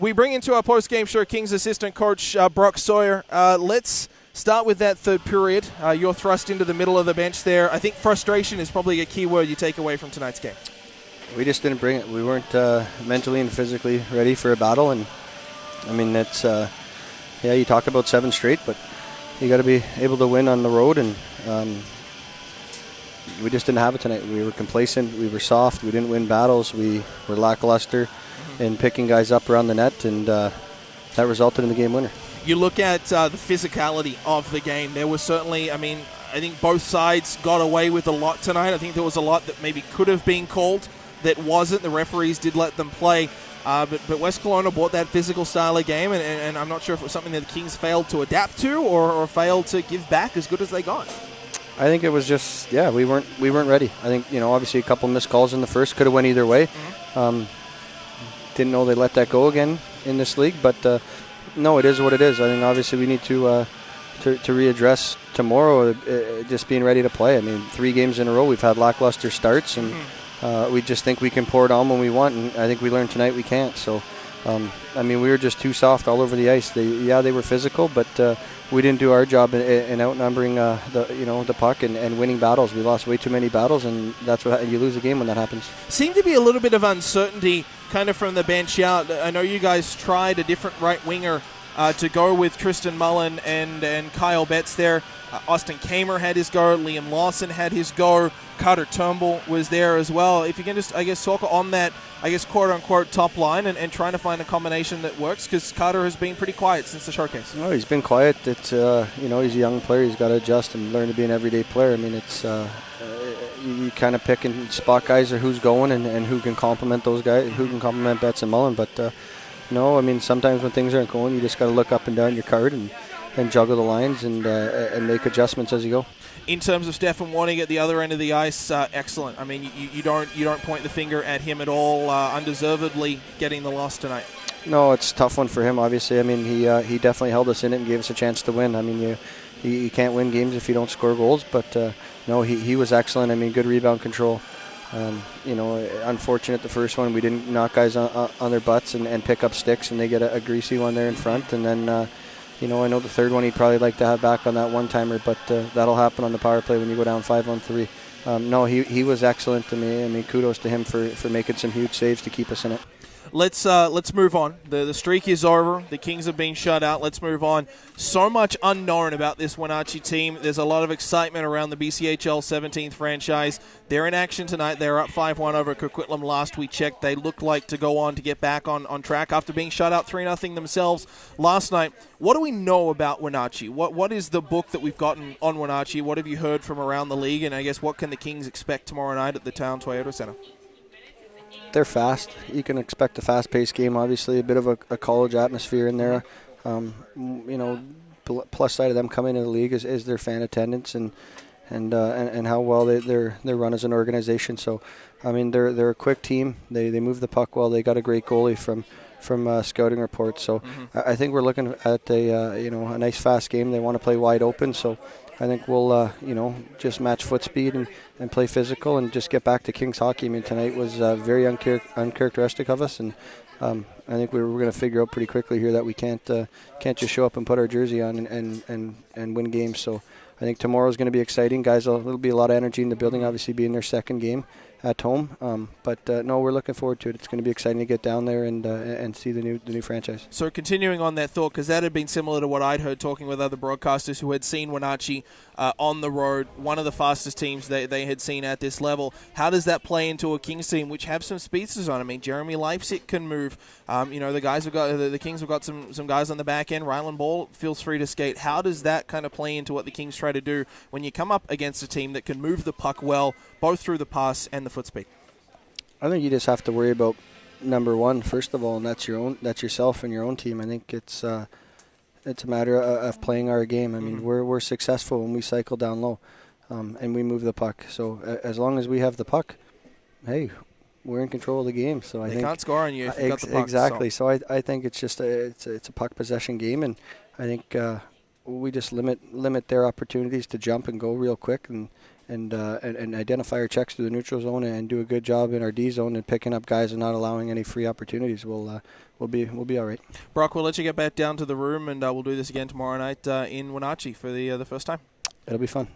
We bring into our post-game show Kings assistant coach Brock Sawyer. Let's start with that third period. You're thrust into the middle of the bench there. I think frustration is probably a key word you take away from tonight's game. We just didn't bring it. We weren't mentally and physically ready for a battle. And, I mean, that's, you talk about 7 straight, but you got to be able to win on the road. And we just didn't have it tonight. We were complacent. We were soft. We didn't win battles. We were lackluster in picking guys up around the net, and that resulted in the game winner. You look at the physicality of the game. There was certainly, I think both sides got away with a lot tonight. I think there was a lot that maybe could have been called that wasn't. The referees did let them play. But West Kelowna brought that physical style of game, and I'm not sure if it was something that the Kings failed to adapt to or failed to give back as good as they got. I think it was just, we weren't ready. I think, obviously a couple missed calls in the first could have went either way. Didn't know they let that go again in this league, but no, it is what it is. I think obviously we need to readdress tomorrow, just being ready to play. I mean, 3 games in a row we've had lackluster starts, and we just think we can pour it on when we want, and I think we learned tonight we can't. So, we were just too soft all over the ice. They were physical, but we didn't do our job in outnumbering the puck and winning battles. We lost way too many battles, and that's what you lose a game when that happens. Seemed to be a little bit of uncertainty kind of from the bench out. I know you guys tried a different right winger to go with Tristan Mullen and Kyle Betts there. Austin Kamer had his go. Liam Lawson had his go. Carter Turnbull was there as well. If you can just, talk on that, quote-unquote top line and trying to find a combination that works, because Carter has been pretty quiet since the showcase. No, he's been quiet. It's, he's a young player. He's got to adjust and learn to be an everyday player. I mean, it's you kind of pick and spot guys or who's going and who can complement those guys, who can complement Betts and Mullen. But, sometimes when things aren't going, you just got to look up and down your card and juggle the lines and make adjustments as you go. In terms of Stefan Warning at the other end of the ice, excellent. I mean, you don't point the finger at him at all. Undeservedly getting the loss tonight. No, it's a tough one for him. Obviously, I mean, he definitely held us in it and gave us a chance to win. I mean, you can't win games if you don't score goals. But no, he was excellent. I mean, good rebound control. Unfortunate the first one, we didn't knock guys on their butts and pick up sticks, and they get a greasy one there in front, and then. I know the third one he'd probably like to have back on that one-timer, but that'll happen on the power play when you go down 5-on-3. No, he was excellent to me. I mean, kudos to him for making some huge saves to keep us in it. Let's move on. The streak is over. The Kings have been shut out. Let's move on. So much unknown about this Wenatchee team. There's a lot of excitement around the BCHL 17th franchise. They're in action tonight. They're up 5-1 over Coquitlam last we checked. They look like to go on to get back on track after being shut out 3-0 themselves last night. What do we know about Wenatchee? What is the book that we've gotten on Wenatchee? What have you heard from around the league? And I guess what can the Kings expect tomorrow night at the Town Toyota Centre? They're fast. You can expect a fast-paced game, obviously. A bit of a college atmosphere in there. Plus side of them coming into the league is their fan attendance and how well they're run as an organization. So, I mean, they're a quick team. They move the puck well. They got a great goalie from scouting reports. So, I think we're looking at a nice fast game. They want to play wide open. So, I think we'll just match foot speed and play physical and just get back to Kings hockey. I mean, tonight was very uncharacteristic of us, and I think we were going to figure out pretty quickly here that we can't just show up and put our jersey on and win games. So I think tomorrow's going to be exciting. Guys, there'll be a lot of energy in the building, obviously being their second game at home. But we're looking forward to it. It's going to be exciting to get down there and see the new franchise. So continuing on that thought, because that had been similar to what I'd heard talking with other broadcasters who had seen Wenatchee on the road, one of the fastest teams they had seen at this level. How does that play into a Kings team which have some speedsters on? I mean, Jeremy Leipzig can move. The Kings have got some guys on the back end. Ryland Ball feels free to skate. How does that kind of play into what the Kings try to do when you come up against a team that can move the puck well, both through the pass and the foot speed? I think you just have to worry about number one first of all, and that's yourself and your own team. I think it's a matter of playing our game. I mean, we're successful when we cycle down low, and we move the puck. So as long as we have the puck, hey, we're in control of the game. So I think can't score on you if you've got the puck. Exactly. So I think it's just it's a puck possession game, and I think we just limit their opportunities to jump and go real quick and and identify our checks to the neutral zone and do a good job in our D zone and picking up guys and not allowing any free opportunities, we'll be all right. Brock, we'll let you get back down to the room, and we'll do this again tomorrow night in Wenatchee for the first time. It'll be fun.